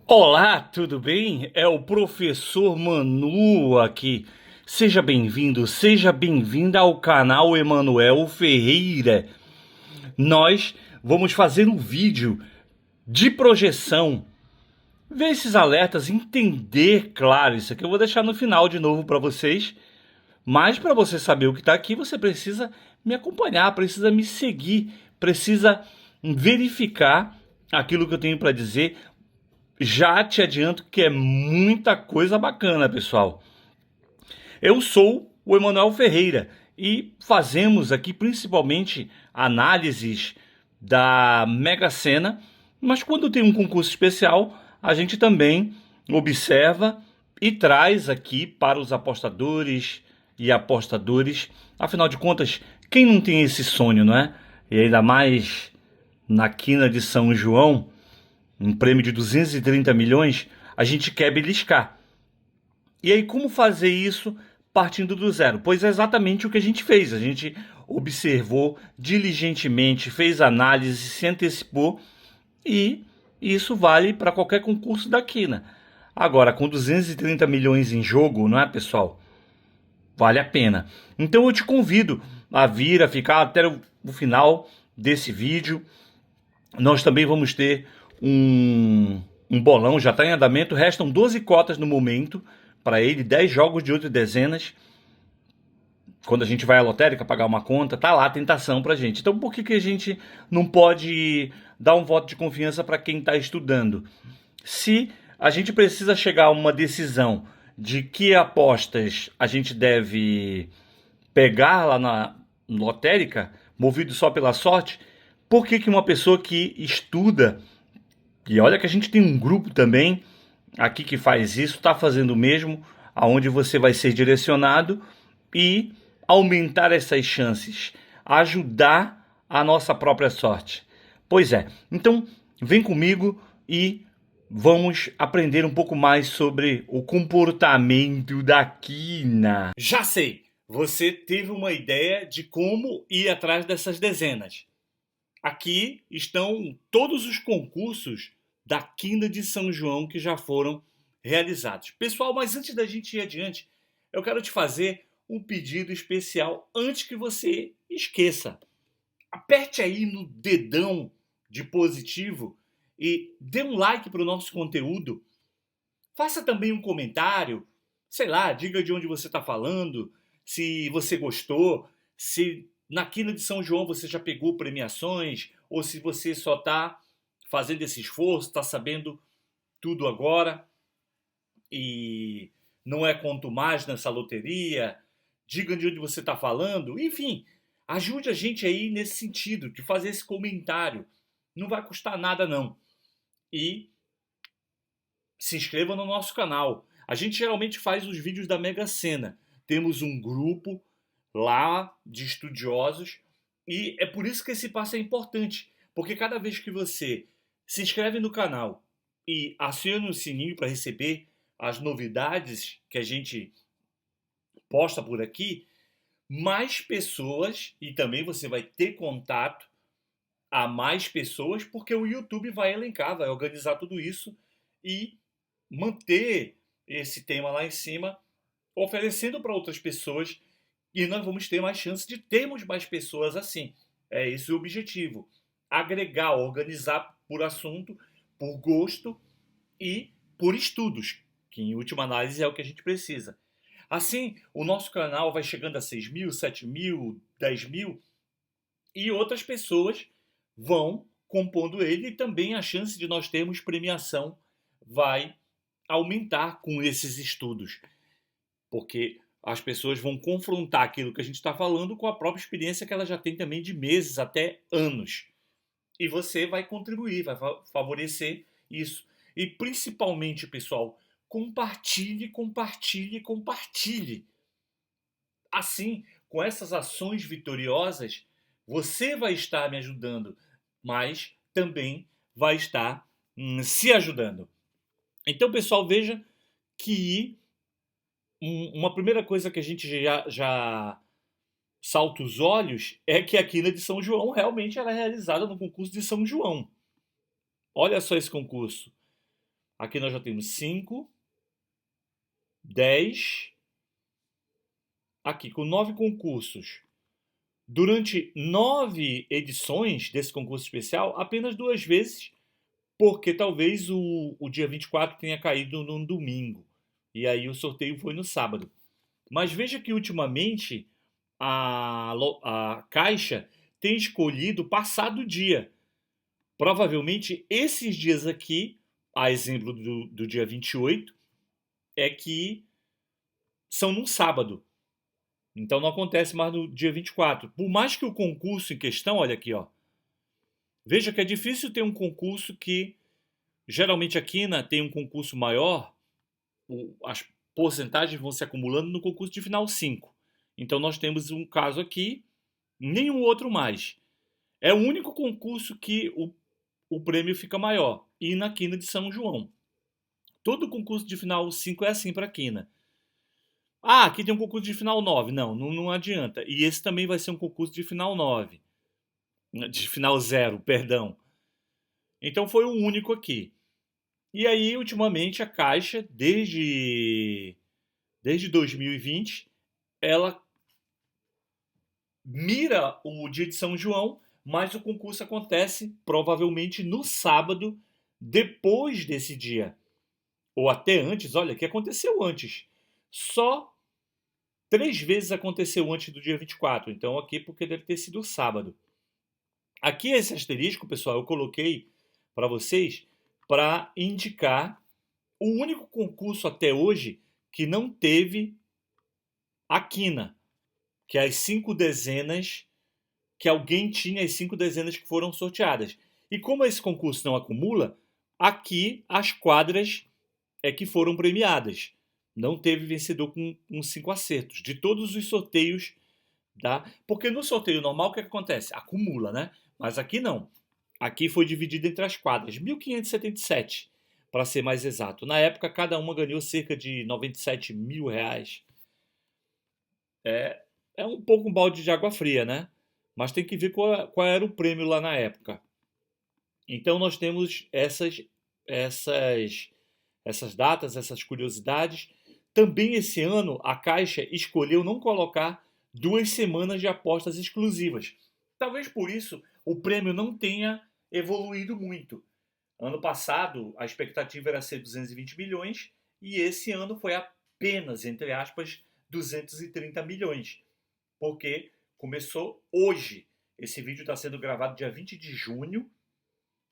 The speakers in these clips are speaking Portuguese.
Olá, tudo bem? É o professor Manu aqui. Seja bem-vindo, seja bem-vinda ao canal Emanuel Ferreira. Nós vamos fazer um vídeo de projeção, ver esses alertas, entender, claro, isso aqui eu vou deixar no final de novo para vocês. Mas para você saber o que está aqui, você precisa me acompanhar, precisa me seguir, precisa verificar aquilo que eu tenho para dizer. Já te adianto que é muita coisa bacana, pessoal. Eu sou o Emanuel Ferreira e fazemos aqui principalmente análises da Mega Sena, mas quando tem um concurso especial, a gente também observa e traz aqui para os apostadores e apostadores. Afinal de contas, quem não tem esse sonho, não é? E ainda mais na quina de São João, um prêmio de 230 milhões, a gente quer beliscar. E aí, como fazer isso partindo do zero? Pois é exatamente o que a gente fez. A gente observou diligentemente, fez análise, se antecipou e isso vale para qualquer concurso da quina. Agora, com 230 milhões em jogo, não é, pessoal? Vale a pena. Então eu te convido a vir, a ficar até o final desse vídeo. Nós também vamos ter um bolão, já está em andamento. Restam 12 cotas no momento para ele, 10 jogos de 8 dezenas. Quando a gente vai à lotérica pagar uma conta, tá lá a tentação para a gente. Então por que a gente não pode dar um voto de confiança para quem está estudando? Se a gente precisa chegar a uma decisão de que apostas a gente deve pegar lá na lotérica, movido só pela sorte, por que uma pessoa que estuda, e olha que a gente tem um grupo também aqui que faz isso, está fazendo o mesmo, aonde você vai ser direcionado e aumentar essas chances, ajudar a nossa própria sorte. Pois é, então vem comigo e vamos aprender um pouco mais sobre o comportamento da quina. Já sei, você teve uma ideia de como ir atrás dessas dezenas. Aqui estão todos os concursos da quina de São João que já foram realizados. Pessoal, mas antes da gente ir adiante, eu quero te fazer um pedido especial antes que você esqueça. Aperte aí no dedão de positivo e dê um like para o nosso conteúdo. Faça também um comentário, sei lá, diga de onde você está falando, se você gostou, se na quina de São João você já pegou premiações, ou se você só está fazendo esse esforço, está sabendo tudo agora e não é quanto mais nessa loteria. Diga de onde você está falando, enfim, ajude a gente aí nesse sentido, de fazer esse comentário. Não vai custar nada não. E se inscreva no nosso canal. A gente geralmente faz os vídeos da Mega Sena. Temos um grupo lá de estudiosos e é por isso que esse passo é importante, porque cada vez que você se inscreve no canal e aciona o sininho para receber as novidades que a gente posta por aqui, mais pessoas, e também você vai ter contato a mais pessoas, porque o YouTube vai elencar, vai organizar tudo isso e manter esse tema lá em cima, oferecendo para outras pessoas, e nós vamos ter mais chance de termos mais pessoas assim. É esse o objetivo. Agregar, organizar por assunto, por gosto e por estudos, que em última análise é o que a gente precisa. Assim, o nosso canal vai chegando a 6 mil, 7 mil, 10 mil, e outras pessoas vão compondo ele, e também a chance de nós termos premiação vai aumentar com esses estudos, porque as pessoas vão confrontar aquilo que a gente está falando com a própria experiência que ela já tem também de meses até anos. E você vai contribuir, vai favorecer isso. E principalmente, pessoal, compartilhe, compartilhe, compartilhe. Assim, com essas ações vitoriosas, você vai estar me ajudando, mas também vai estar se ajudando. Então, pessoal, veja que uma primeira coisa que a gente já salta os olhos é que a quina de São João realmente era realizada no concurso de São João. Olha só esse concurso. Aqui nós já temos 5, 10, aqui com 9 concursos. Durante 9 edições desse concurso especial, apenas 2 vezes, porque talvez o dia 24 tenha caído num domingo. E aí o sorteio foi no sábado. Mas veja que ultimamente a Caixa tem escolhido passar do dia. Provavelmente esses dias aqui, a exemplo do dia 28, é que são num sábado. Então não acontece mais no dia 24. Por mais que o concurso em questão, olha aqui, ó. Veja que é difícil ter um concurso que, geralmente a quina tem um concurso maior, as porcentagens vão se acumulando no concurso de final 5. Então nós temos um caso aqui, nenhum outro mais. É o único concurso que o prêmio fica maior. E na quina de São João. Todo concurso de final 5 é assim para a quina. Ah, aqui tem um concurso de final 9. Não adianta. E esse também vai ser um concurso de final 9. De final 0, perdão. Então foi o único aqui. E aí, ultimamente, a Caixa, desde 2020, ela mira o dia de São João, mas o concurso acontece provavelmente no sábado, depois desse dia. Ou até antes, olha, o que aconteceu antes? Só 3 vezes aconteceu antes do dia 24. Então aqui porque deve ter sido sábado. Aqui esse asterisco, pessoal, eu coloquei para vocês para indicar o único concurso até hoje que não teve a quina, que é as 5 dezenas, que alguém tinha as 5 dezenas que foram sorteadas. E como esse concurso não acumula, aqui as quadras é que foram premiadas. Não teve vencedor com 5 acertos. De todos os sorteios, tá? Porque no sorteio normal o que acontece? Acumula, né? Mas aqui não. Aqui foi dividido entre as quadras. 1.577, para ser mais exato. Na época, cada uma ganhou cerca de 97 mil reais. É um pouco um balde de água fria, né? Mas tem que ver qual era o prêmio lá na época. Então nós temos essas datas, essas curiosidades. Também esse ano a Caixa escolheu não colocar 2 semanas de apostas exclusivas. Talvez por isso o prêmio não tenha evoluído muito. Ano passado a expectativa era ser 220 milhões e esse ano foi apenas, entre aspas, 230 milhões. Porque começou hoje. Esse vídeo está sendo gravado dia 20 de junho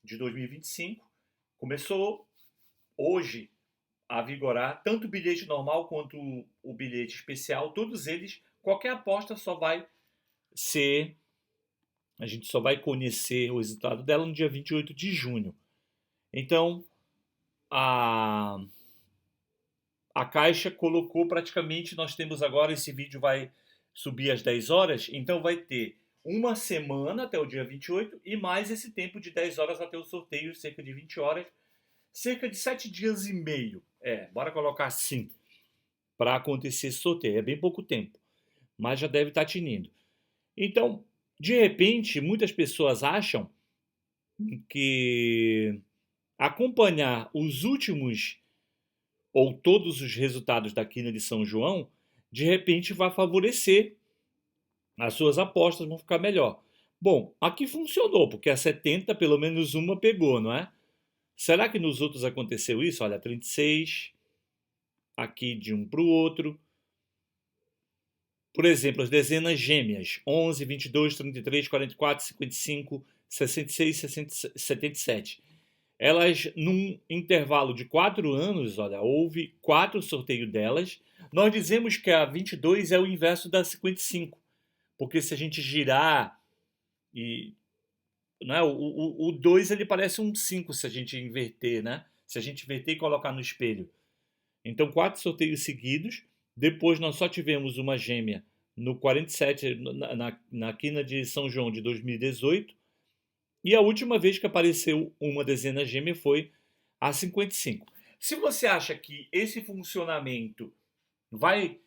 de 2025. Começou hoje a vigorar tanto o bilhete normal quanto o bilhete especial. Todos eles, qualquer aposta só vai ser... A gente só vai conhecer o resultado dela no dia 28 de junho. Então, a Caixa colocou praticamente... Nós temos agora, esse vídeo vai subir às 10 horas, então vai ter uma semana até o dia 28 e mais esse tempo de 10 horas até o sorteio, cerca de 20 horas, cerca de 7 dias e meio. Bora colocar assim, para acontecer esse sorteio. É bem pouco tempo, mas já deve estar tinindo. Então, de repente, muitas pessoas acham que acompanhar os últimos ou todos os resultados da quina de São João, de repente vai favorecer, as suas apostas vão ficar melhor. Bom, aqui funcionou, porque a 70 pelo menos uma pegou, não é? Será que nos outros aconteceu isso? Olha, 36, aqui de um para o outro. Por exemplo, as dezenas gêmeas, 11, 22, 33, 44, 55, 66, 77. Elas, num intervalo de 4 anos, olha, houve 4 sorteios delas. Nós dizemos que a 22 é o inverso da 55, porque se a gente girar e... Né, o 2 ele parece um 5 se a gente inverter, né? Se a gente inverter e colocar no espelho. Então, 4 sorteios seguidos. Depois nós só tivemos uma gêmea no 47, na quina de São João de 2018. E a última vez que apareceu uma dezena gêmea foi a 55. Se você acha que esse funcionamento vai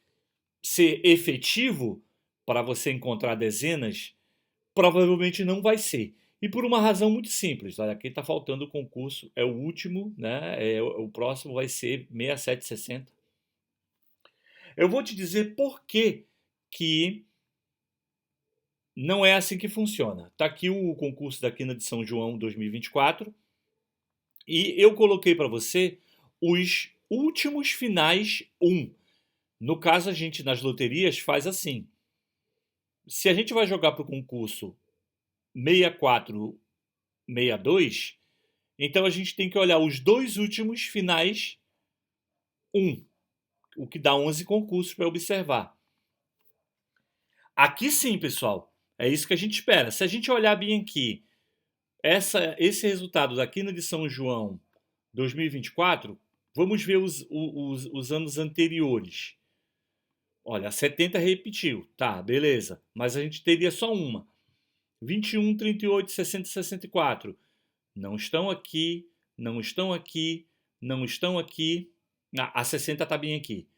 ser efetivo para você encontrar dezenas, provavelmente não vai ser. E por uma razão muito simples, olha, aqui está faltando o concurso, é o último, né? O próximo vai ser 6760. Eu vou te dizer por que não é assim que funciona. Está aqui o concurso da Quina de São João 2024 e eu coloquei para você os últimos finais 1. No caso, a gente nas loterias faz assim. Se a gente vai jogar para o concurso 6462, então a gente tem que olhar os dois últimos finais 1, o que dá 11 concursos para observar. Aqui sim, pessoal, é isso que a gente espera. Se a gente olhar bem aqui, esse resultado da Quina de São João 2024, vamos ver os anos anteriores. Olha, a 70 repetiu, tá, beleza, mas a gente teria só uma. 21, 38, 60 e 64. Não estão aqui, não estão aqui, não estão aqui. A 60 está bem aqui.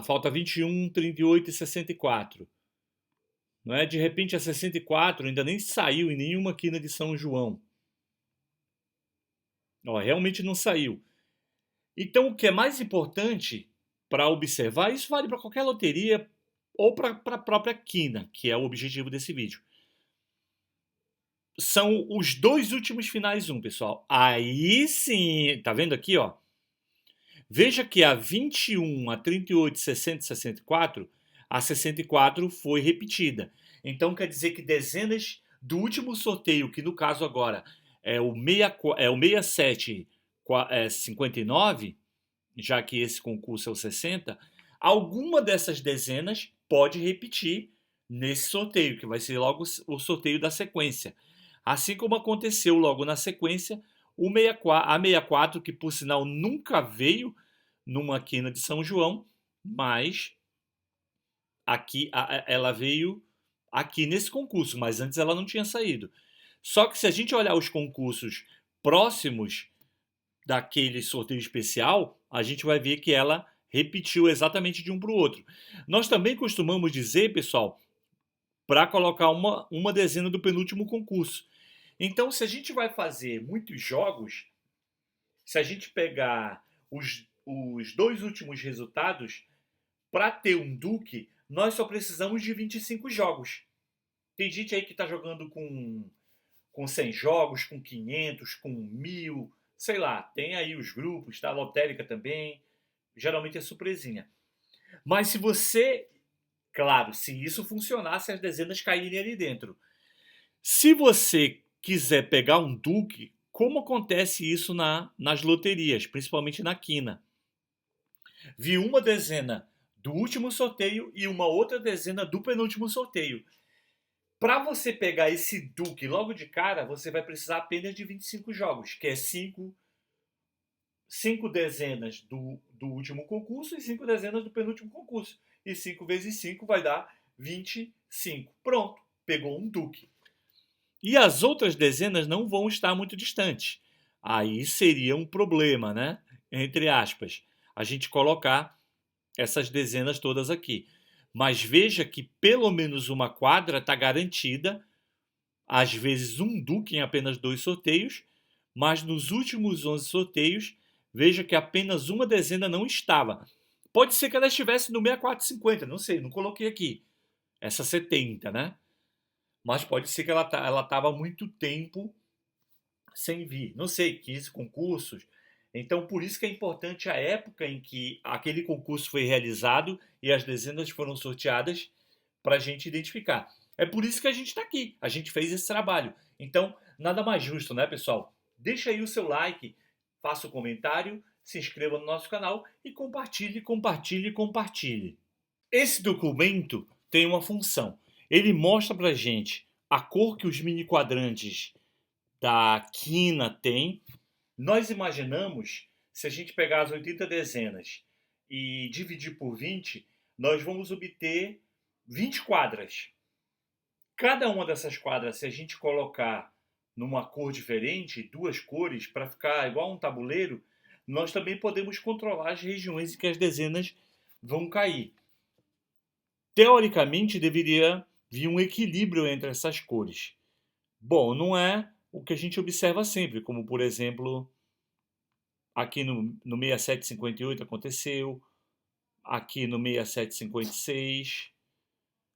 Falta 21, 38 e 64. Não é? De repente a 64 ainda nem saiu em nenhuma quina de São João. Ó, realmente não saiu. Então o que é mais importante para observar, isso vale para qualquer loteria ou para a própria quina, que é o objetivo desse vídeo. São os dois últimos finais 1, pessoal. Aí sim, tá vendo aqui, ó? Veja que a 21, a 38, 60 e 64, a 64 foi repetida. Então quer dizer que dezenas do último sorteio, que no caso agora é o 67 59, já que esse concurso é o 60, alguma dessas dezenas pode repetir nesse sorteio, que vai ser logo o sorteio da sequência. Assim como aconteceu logo na sequência a 64, que por sinal nunca veio numa quina de São João, mas aqui ela veio aqui nesse concurso, mas antes ela não tinha saído. Só que se a gente olhar os concursos próximos daquele sorteio especial, a gente vai ver que ela repetiu exatamente de um para o outro. Nós também costumamos dizer, pessoal, para colocar uma dezena do penúltimo concurso. Então, se a gente vai fazer muitos jogos, se a gente pegar os dois últimos resultados, para ter um Duque, nós só precisamos de 25 jogos. Tem gente aí que está jogando com 100 jogos, com 500, com 1000, sei lá. Tem aí os grupos, tá? A lotérica também. Geralmente é surpresinha. Mas se você, claro, se isso funcionar, se as dezenas caírem ali dentro. Se você quiser pegar um Duque, como acontece isso nas loterias, principalmente na quina? Vi uma dezena do último sorteio e uma outra dezena do penúltimo sorteio. Para você pegar esse Duque logo de cara, você vai precisar apenas de 25 jogos, que é 5 dezenas do último concurso e 5 dezenas do penúltimo concurso. E 5 vezes 5 vai dar 25. Pronto, pegou um Duque. E as outras dezenas não vão estar muito distantes. Aí seria um problema, né? Entre aspas, a gente colocar essas dezenas todas aqui. Mas veja que pelo menos uma quadra está garantida, às vezes um Duque em apenas 2 sorteios, mas nos últimos 11 sorteios, veja que apenas uma dezena não estava. Pode ser que ela estivesse no 6450, não sei, não coloquei aqui. Essa 70, né? Mas pode ser que ela estava há muito tempo sem vir. Não sei, 15 concursos. Então, por isso que é importante a época em que aquele concurso foi realizado e as dezenas foram sorteadas para a gente identificar. É por isso que a gente está aqui. A gente fez esse trabalho. Então, nada mais justo, né, pessoal? Deixa aí o seu like, faça o comentário, se inscreva no nosso canal e compartilhe, compartilhe, compartilhe. Esse documento tem uma função. Ele mostra para a gente a cor que os mini quadrantes da quina têm. Nós imaginamos, se a gente pegar as 80 dezenas e dividir por 20, nós vamos obter 20 quadras. Cada uma dessas quadras, se a gente colocar numa cor diferente, 2 cores, para ficar igual um tabuleiro, nós também podemos controlar as regiões em que as dezenas vão cair. Teoricamente, deveria vir um equilíbrio entre essas cores. Bom, não é o que a gente observa sempre, como por exemplo, aqui no 6758 aconteceu, aqui no 6756,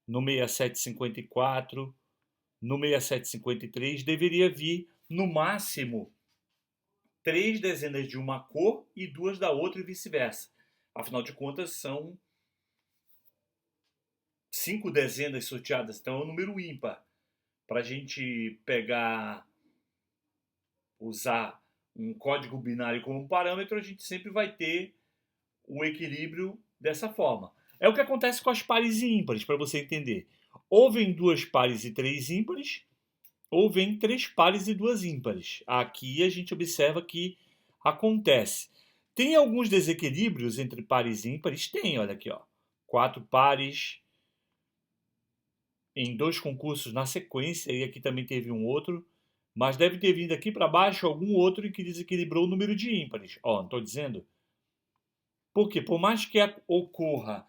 no 6754, no 6753, deveria vir no máximo três dezenas de uma cor e duas da outra e vice-versa. Afinal de contas, são cinco dezenas sorteadas, então é um número ímpar. Para a gente pegar, usar um código binário como parâmetro, a gente sempre vai ter o equilíbrio dessa forma. É o que acontece com as pares e ímpares, para você entender. Ou vem duas pares e três ímpares, ou vem três pares e duas ímpares. Aqui a gente observa que acontece. Tem alguns desequilíbrios entre pares e ímpares? Tem, olha aqui, ó. Quatro pares em dois concursos na sequência, e aqui também teve um outro, mas deve ter vindo aqui para baixo algum outro que desequilibrou o número de ímpares. Ó, não estou dizendo. Porque por mais que ocorra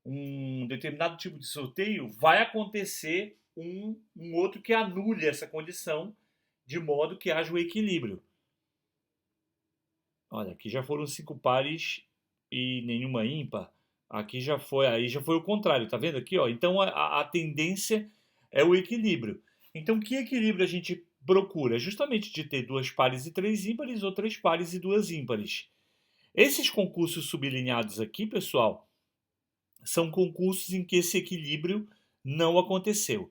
um determinado tipo de sorteio, vai acontecer um outro que anule essa condição, de modo que haja o equilíbrio. Olha, aqui já foram cinco pares e nenhuma ímpar. Aqui já foi, aí já foi o contrário, tá vendo aqui, ó? Então a tendência é o equilíbrio. Então que equilíbrio a gente procura? Justamente de ter duas pares e três ímpares ou três pares e duas ímpares. Esses concursos sublinhados aqui, pessoal, são concursos em que esse equilíbrio não aconteceu.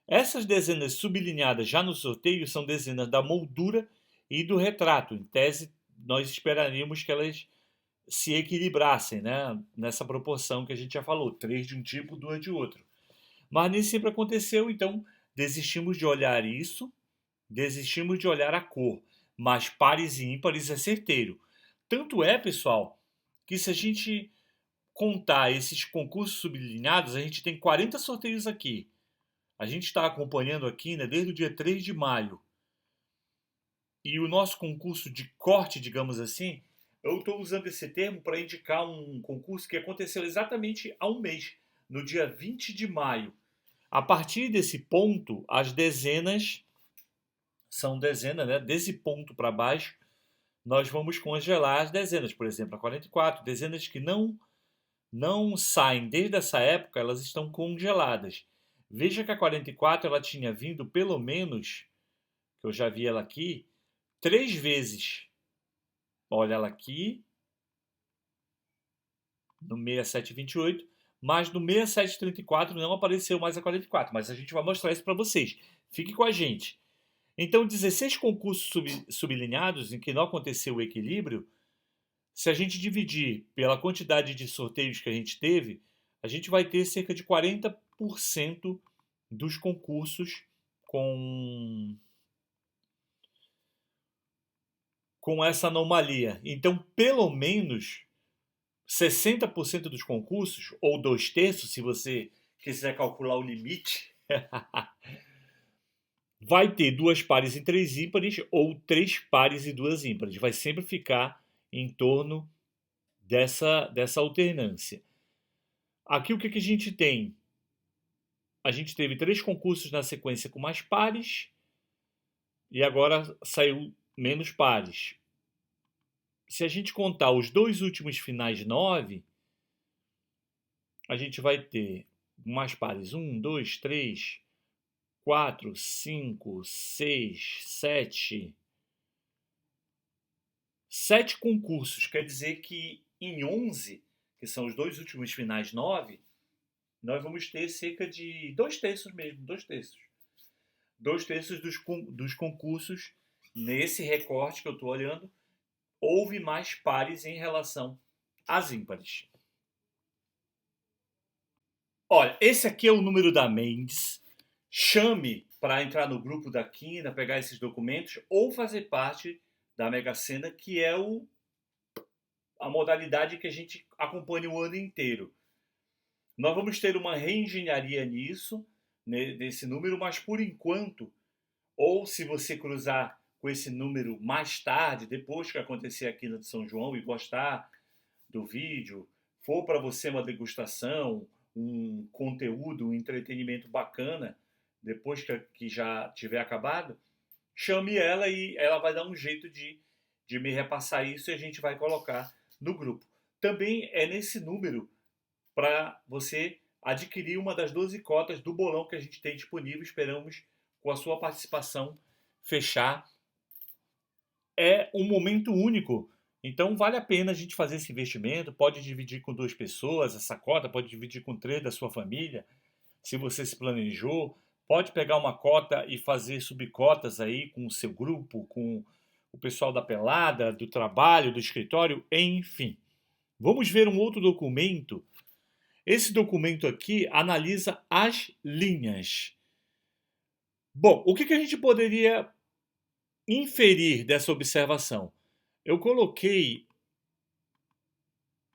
Essas dezenas sublinhadas já no sorteio são dezenas da moldura e do retrato. Em tese, nós esperaríamos que elas se equilibrassem, né? Nessa proporção que a gente já falou, três de um tipo, duas de outro. Mas nem sempre aconteceu, então desistimos de olhar isso, desistimos de olhar a cor. Mas pares e ímpares é certeiro. Tanto é, pessoal, que se a gente contar esses concursos sublinhados, a gente tem 40 sorteios aqui. A gente está acompanhando aqui, né, desde o dia 3 de maio. E o nosso concurso de corte, digamos assim, eu estou usando esse termo para indicar um concurso que aconteceu exatamente há um mês, no dia 20 de maio. A partir desse ponto, as dezenas são dezenas, né? Desse ponto para baixo, nós vamos congelar as dezenas. Por exemplo, a 44, dezenas que não saem desde essa época, elas estão congeladas. Veja que a 44 ela tinha vindo pelo menos, que eu já vi ela aqui, três vezes. Olha ela aqui, no 6728, mas no 6734 não apareceu mais a 44, mas a gente vai mostrar isso para vocês. Fique com a gente. Então, 16 concursos sublinhados em que não aconteceu o equilíbrio, se a gente dividir pela quantidade de sorteios que a gente teve, a gente vai ter cerca de 40% dos concursos com, com essa anomalia. Então, pelo menos 60% dos concursos, ou dois terços, se você quiser calcular o limite, vai ter duas pares e três ímpares, ou três pares e duas ímpares. Vai sempre ficar em torno dessa alternância. Aqui o que a gente tem? A gente teve três concursos na sequência com mais pares, e agora saiu menos pares. Se a gente contar os dois últimos finais 9, a gente vai ter mais pares 1, 2, 3, 4, 5, 6, 7. 7 concursos. Quer dizer que em 11, que são os dois últimos finais 9, nós vamos ter cerca de dois terços mesmo, dois terços. Dois terços dos concursos, nesse recorte que eu estou olhando, houve mais pares em relação às ímpares. Olha, esse aqui é o número da Mendes. Chame para entrar no grupo da Quina, pegar esses documentos ou fazer parte da Mega Sena, que é a modalidade que a gente acompanha o ano inteiro. Nós vamos ter uma reengenharia nisso, nesse número, mas por enquanto, ou se você cruzar com esse número mais tarde, depois que acontecer aqui no de São João e gostar do vídeo, for para você uma degustação, um conteúdo, um entretenimento bacana, depois que já tiver acabado, chame ela e ela vai dar um jeito de me repassar isso e a gente vai colocar no grupo. Também é nesse número para você adquirir uma das 12 cotas do bolão que a gente tem disponível. Esperamos, com a sua participação, fechar. É um momento único. Então vale a pena a gente fazer esse investimento. Pode dividir com 2 pessoas essa cota, pode dividir com 3 da sua família, se você se planejou. Pode pegar uma cota e fazer subcotas aí com o seu grupo, com o pessoal da pelada, do trabalho, do escritório, enfim. Vamos ver um outro documento. Esse documento aqui analisa as linhas. Bom, o que a gente poderia inferir dessa observação? Eu coloquei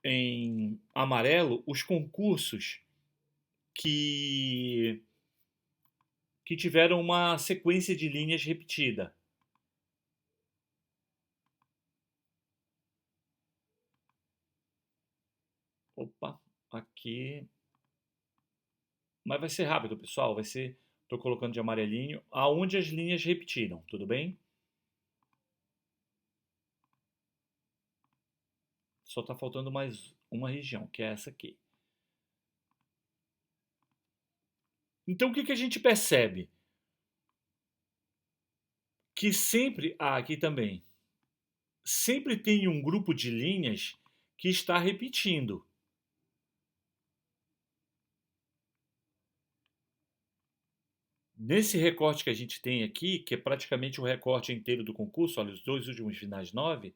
em amarelo os concursos que tiveram uma sequência de linhas repetida. Opa, aqui. Mas vai ser rápido, pessoal. Vai ser. Estou colocando de amarelinho. Aonde as linhas repetiram, tudo bem? Só está faltando mais uma região, que é essa aqui. Então o que a gente percebe? Que sempre. Aqui também. Sempre tem um grupo de linhas que está repetindo. Nesse recorte que a gente tem aqui, que é praticamente o recorte inteiro do concurso, olha, os 2 últimos finais 9,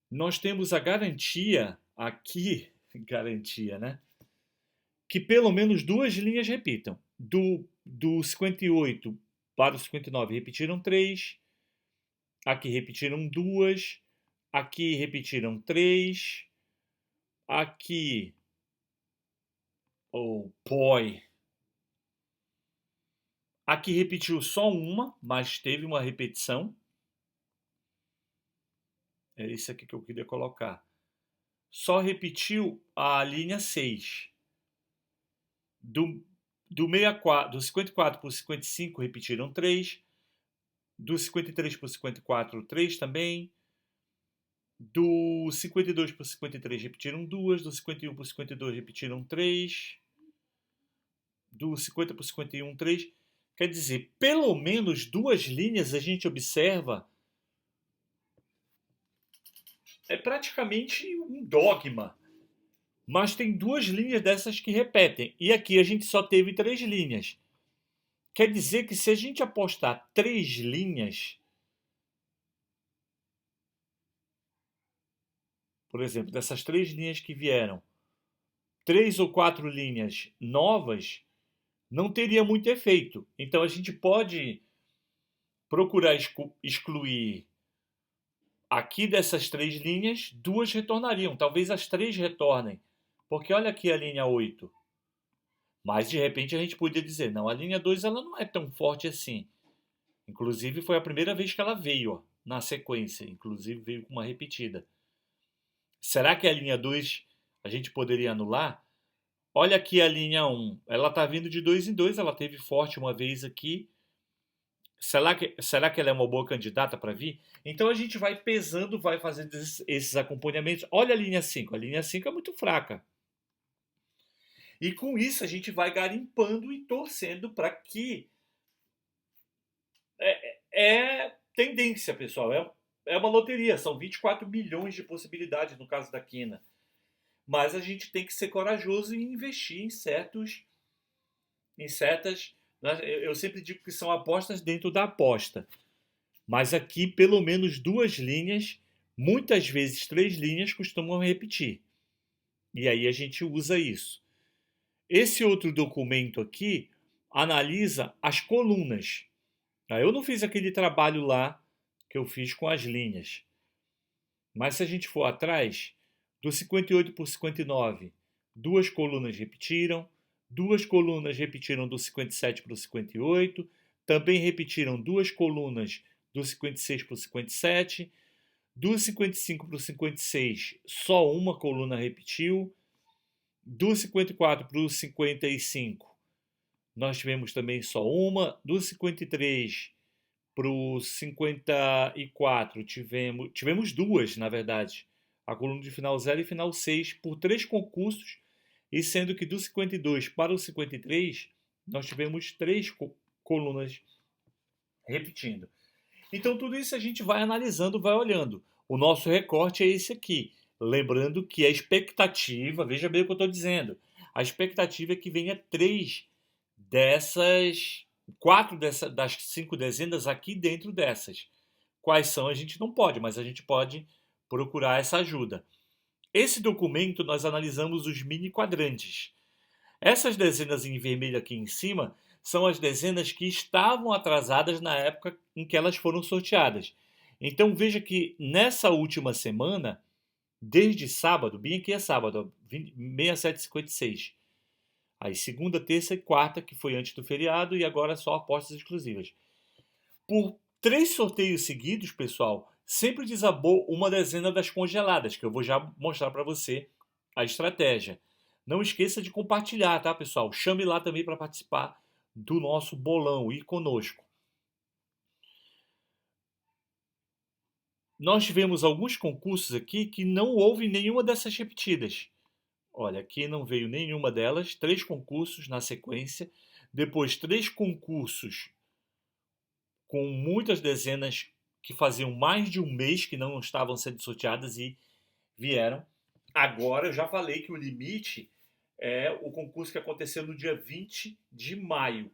nós temos a garantia aqui, garantia, né? Que pelo menos 2 linhas repitam. Do 58 para o 59 repetiram 3, aqui repetiram 2, aqui repetiram 3, aqui, oh boy, aqui repetiu só uma, mas teve uma repetição. É isso aqui que eu queria colocar. Só repetiu a linha 6. Do 64, do 54 para o 55 repetiram 3. Do 53 para o 54, 3 também. Do 52 para o 53 repetiram 2. Do 51 para o 52 repetiram 3. Do 50 para o 51, 3. Quer dizer, pelo menos 2 linhas a gente observa. É praticamente um dogma. Mas tem 2 linhas dessas que repetem. E aqui a gente só teve 3 linhas. Quer dizer que se a gente apostar 3 linhas, por exemplo, dessas 3 linhas que vieram, 3 ou 4 linhas novas, não teria muito efeito. Então a gente pode procurar excluir aqui dessas 3 linhas, 2 retornariam. Talvez as 3 retornem. Porque olha aqui a linha 8. Mas de repente a gente podia dizer, não, a linha 2 ela não é tão forte assim. Inclusive foi a primeira vez que ela veio, ó, na sequência. Inclusive veio com uma repetida. Será que a linha 2 a gente poderia anular? Olha aqui a linha 1. Ela está vindo de 2 em 2. Ela teve forte uma vez aqui. Será que ela é uma boa candidata para vir? Então a gente vai pesando, vai fazendo esses acompanhamentos. Olha a linha 5. A linha 5 é muito fraca. E com isso a gente vai garimpando e torcendo para que. É tendência, pessoal. É uma loteria. São 24 milhões de possibilidades no caso da quina. Mas a gente tem que ser corajoso e investir em certas. Eu sempre digo que são apostas dentro da aposta. Mas aqui, pelo menos 2 linhas, muitas vezes 3 linhas costumam repetir. E aí a gente usa isso. Esse outro documento aqui analisa as colunas. Eu não fiz aquele trabalho lá que eu fiz com as linhas. Mas se a gente for atrás, do 58 para o 59, 2 colunas repetiram. 2 colunas repetiram do 57 para o 58. Também repetiram 2 colunas do 56 para o 57. Do 55 para o 56, só uma coluna repetiu. Do 54 para o 55, nós tivemos também só uma. Do 53 para o 54, tivemos duas, na verdade. A coluna de final 0 e final 6, por 3 concursos, e sendo que do 52 para o 53, nós tivemos 3 colunas repetindo. Então, tudo isso a gente vai analisando, vai olhando. O nosso recorte é esse aqui. Lembrando que a expectativa, veja bem o que eu estou dizendo, a expectativa é que venha 4 das 5 dezenas aqui dentro dessas. Quais são a gente não pode, mas a gente pode procurar essa ajuda. Esse documento nós analisamos os mini quadrantes. Essas dezenas em vermelho aqui em cima são as dezenas que estavam atrasadas na época em que elas foram sorteadas. Então veja que nessa última semana, desde sábado, bem aqui é sábado, 67,56. Aí segunda, terça e quarta, que foi antes do feriado, e agora só apostas exclusivas. Por 3 sorteios seguidos, pessoal, sempre desabou uma dezena das congeladas, que eu vou já mostrar para você a estratégia. Não esqueça de compartilhar, tá, pessoal? Chame lá também para participar do nosso bolão e conosco. Nós tivemos alguns concursos aqui que não houve nenhuma dessas repetidas. Olha, aqui não veio nenhuma delas. 3 concursos na sequência. Depois 3 concursos com muitas dezenas que faziam mais de um mês que não estavam sendo sorteadas e vieram. Agora eu já falei que o limite é o concurso que aconteceu no dia 20 de maio,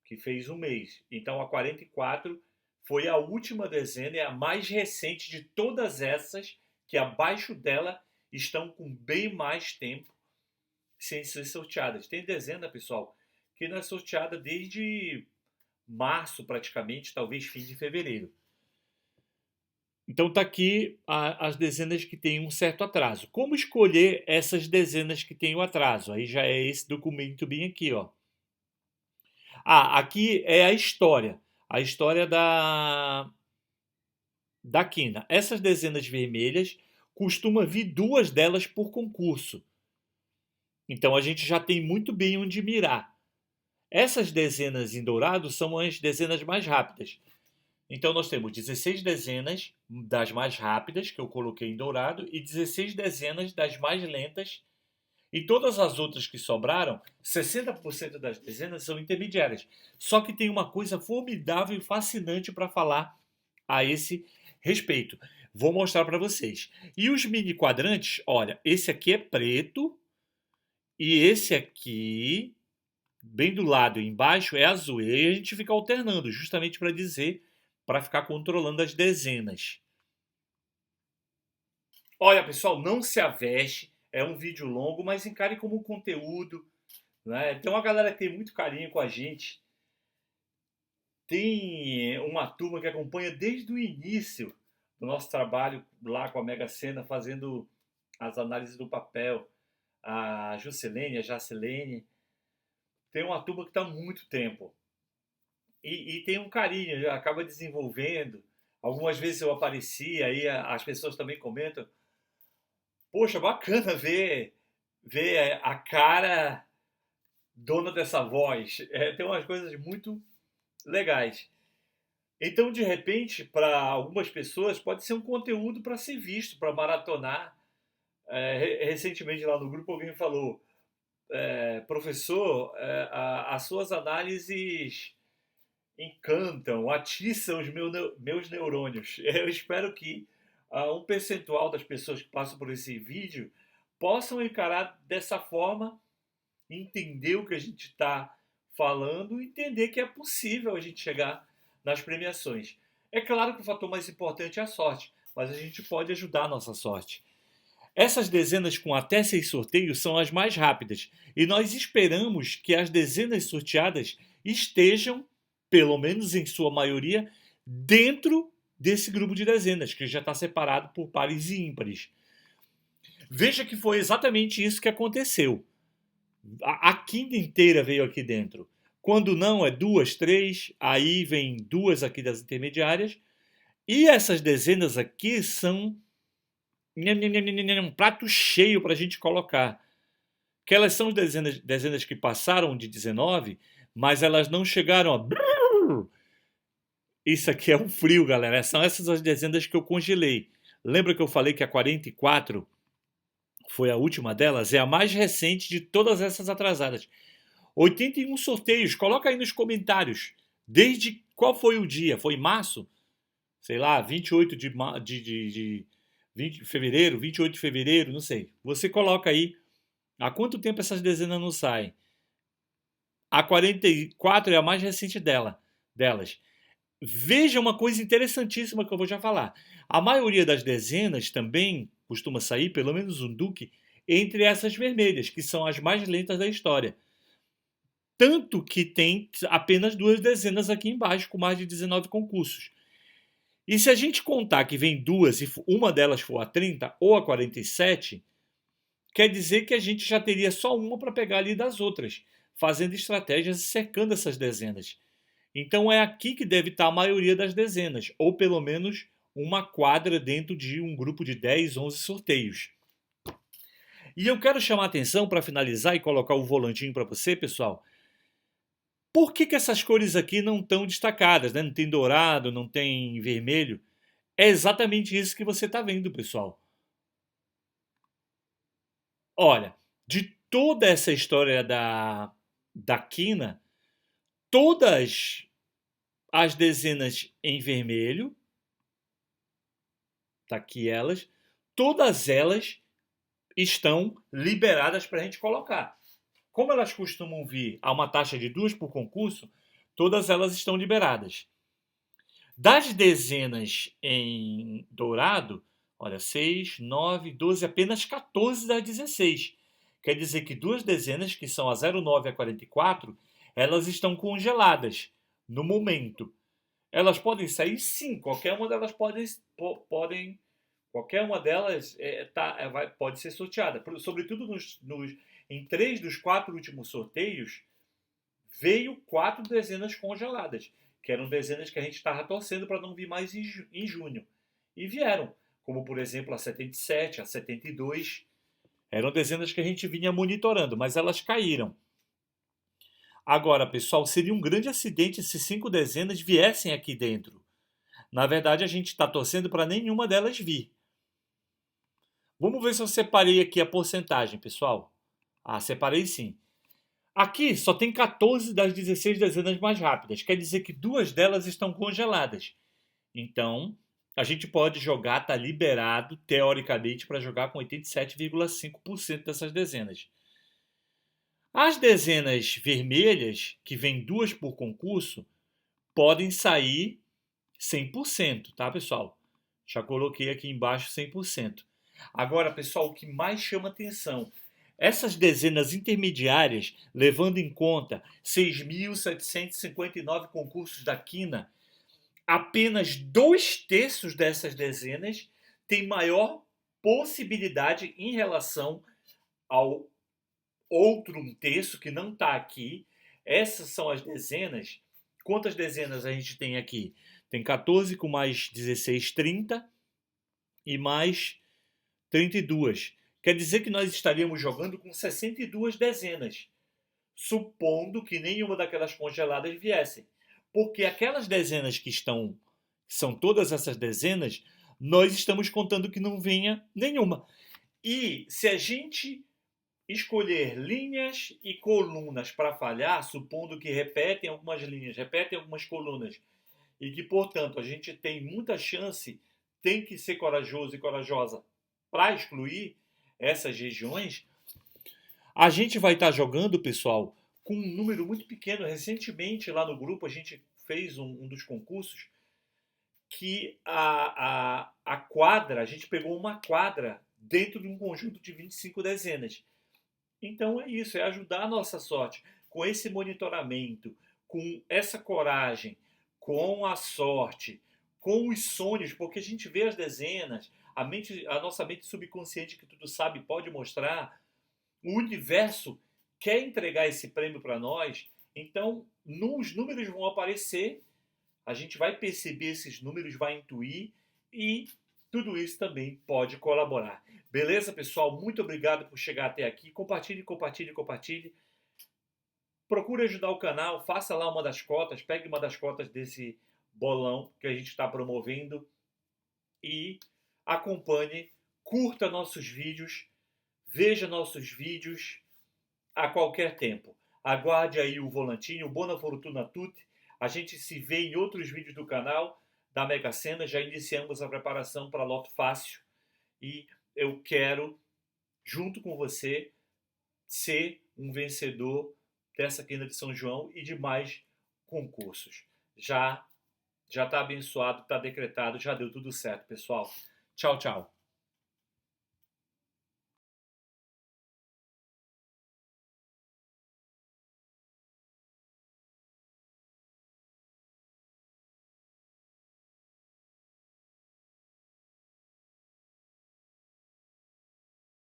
que fez um mês. Então a 44 foi a última dezena, é a mais recente de todas essas, que abaixo dela estão com bem mais tempo sem ser sorteadas. Tem dezena, pessoal, que não é sorteada desde março praticamente, talvez fim de fevereiro. Então tá aqui as dezenas que têm um certo atraso. Como escolher essas dezenas que têm o atraso? Aí já é esse documento bem aqui, ó. Aqui é a história da quina. Essas dezenas vermelhas costuma vir 2 delas por concurso. Então a gente já tem muito bem onde mirar. Essas dezenas em dourado são as dezenas mais rápidas. Então nós temos 16 dezenas das mais rápidas, que eu coloquei em dourado, e 16 dezenas das mais lentas. E todas as outras que sobraram, 60% das dezenas são intermediárias. Só que tem uma coisa formidável e fascinante para falar a esse respeito. Vou mostrar para vocês. E os mini quadrantes, olha, esse aqui é preto e esse aqui, bem do lado e embaixo, é azul. E aí a gente fica alternando, justamente para dizer, para ficar controlando as dezenas. Olha, pessoal, não se aveste. É um vídeo longo, mas encare como conteúdo, né? Tem uma galera que tem muito carinho com a gente. Tem uma turma que acompanha desde o início do nosso trabalho lá com a Mega Sena, fazendo as análises do papel. A Juscelene, a Jacilene. Tem uma turma que está há muito tempo. E tem um carinho, já acaba desenvolvendo. Algumas vezes eu apareci, aí as pessoas também comentam. Poxa, bacana ver a cara dona dessa voz. Tem umas coisas muito legais. Então, de repente, para algumas pessoas, pode ser um conteúdo para ser visto, para maratonar. Recentemente, lá no grupo, alguém falou: professor, as suas análises encantam, atiçam os meus neurônios. Eu espero que um percentual das pessoas que passam por esse vídeo possam encarar dessa forma, entender o que a gente está falando, entender que é possível a gente chegar nas premiações. É claro que o fator mais importante é a sorte, mas a gente pode ajudar a nossa sorte. Essas dezenas com até 6 sorteios são as mais rápidas e nós esperamos que as dezenas sorteadas estejam, pelo menos em sua maioria, dentro desse grupo de dezenas, que já está separado por pares e ímpares. Veja que foi exatamente isso que aconteceu. A quinta inteira veio aqui dentro. Quando não, é 2, 3, aí vem 2 aqui das intermediárias. E essas dezenas aqui são um prato cheio para a gente colocar. que elas são dezenas que passaram de 19, mas elas não chegaram a... Isso aqui é um frio, galera. São essas as dezenas que eu congelei. Lembra que eu falei que a 44 foi a última delas? É a mais recente de todas essas atrasadas. 81 sorteios. Coloca aí nos comentários. Desde qual foi o dia? Foi em março? Sei lá, 28 de 20 de fevereiro, 28 de fevereiro, não sei. Você coloca aí há quanto tempo essas dezenas não saem. A 44 é a mais recente delas. Veja uma coisa interessantíssima que eu vou já falar. A maioria das dezenas também costuma sair, pelo menos um duque, entre essas vermelhas, que são as mais lentas da história. Tanto que tem apenas 2 dezenas aqui embaixo, com mais de 19 concursos. E se a gente contar que vem 2 e uma delas for a 30 ou a 47, quer dizer que a gente já teria só uma para pegar ali das outras, fazendo estratégias e cercando essas dezenas. Então é aqui que deve estar a maioria das dezenas, ou pelo menos uma quadra dentro de um grupo de 10, 11 sorteios. E eu quero chamar a atenção para finalizar e colocar o volantinho para você, pessoal. Por que essas cores aqui não estão destacadas, né? Não tem dourado, não tem vermelho? É exatamente isso que você está vendo, pessoal. Olha, de toda essa história da quina, todas as dezenas em vermelho, tá aqui elas, todas elas estão liberadas para a gente colocar. Como elas costumam vir a uma taxa de 2 por concurso, todas elas estão liberadas. Das dezenas em dourado, olha, 6, 9, 12, apenas 14 das 16. Quer dizer que 2 dezenas, que são a 09 e a 44, elas estão congeladas no momento. Elas podem sair, sim, qualquer uma delas qualquer uma delas pode ser sorteada. Sobretudo em 3 dos 4 últimos sorteios, veio 4 dezenas congeladas, que eram dezenas que a gente estava torcendo para não vir mais em junho. E vieram, como por exemplo a 77, a 72. Eram dezenas que a gente vinha monitorando, mas elas caíram. Agora, pessoal, seria um grande acidente se 5 dezenas viessem aqui dentro. Na verdade, a gente está torcendo para nenhuma delas vir. Vamos ver se eu separei aqui a porcentagem, pessoal. Ah, separei sim. Aqui só tem 14 das 16 dezenas mais rápidas. Quer dizer que 2 delas estão congeladas. Então, a gente pode jogar, está liberado, teoricamente, para jogar com 87,5% dessas dezenas. As dezenas vermelhas, que vêm 2 por concurso, podem sair 100%, tá, pessoal? Já coloquei aqui embaixo 100%. Agora, pessoal, o que mais chama atenção, essas dezenas intermediárias, levando em conta 6.759 concursos da quina, apenas 2/3 dessas dezenas têm maior possibilidade em relação ao outro 1/3 que não está aqui. Essas são as dezenas. Quantas dezenas a gente tem aqui? Tem 14 com mais 16, 30 e mais 32. Quer dizer que nós estaríamos jogando com 62 dezenas, supondo que nenhuma daquelas congeladas viessem. Porque aquelas dezenas que são todas essas dezenas, nós estamos contando que não venha nenhuma. E se a gente escolher linhas e colunas para falhar, supondo que repetem algumas linhas, repetem algumas colunas, e que, portanto, a gente tem muita chance, tem que ser corajoso e corajosa para excluir essas regiões, a gente vai estar jogando, pessoal, com um número muito pequeno. Recentemente, lá no grupo, a gente fez um dos concursos que a quadra, a gente pegou uma quadra dentro de um conjunto de 25 dezenas. Então é isso, é ajudar a nossa sorte com esse monitoramento, com essa coragem, com a sorte, com os sonhos, porque a gente vê as dezenas, a nossa mente subconsciente que tudo sabe pode mostrar, o universo quer entregar esse prêmio para nós, então os números vão aparecer, a gente vai perceber esses números, vai intuir e tudo isso também pode colaborar. Beleza, pessoal? Muito obrigado por chegar até aqui. Compartilhe, compartilhe, compartilhe. Procure ajudar o canal, faça lá uma das cotas, pegue uma das cotas desse bolão que a gente está promovendo e acompanhe, curta nossos vídeos, veja nossos vídeos a qualquer tempo. Aguarde aí o volantinho, Buona Fortuna a tutti. A gente se vê em outros vídeos do canal da Mega Sena. Já iniciamos a preparação para Loto Fácil e eu quero, junto com você, ser um vencedor dessa quina de São João e de mais concursos. Já está abençoado, está decretado, já deu tudo certo, pessoal. Tchau, tchau.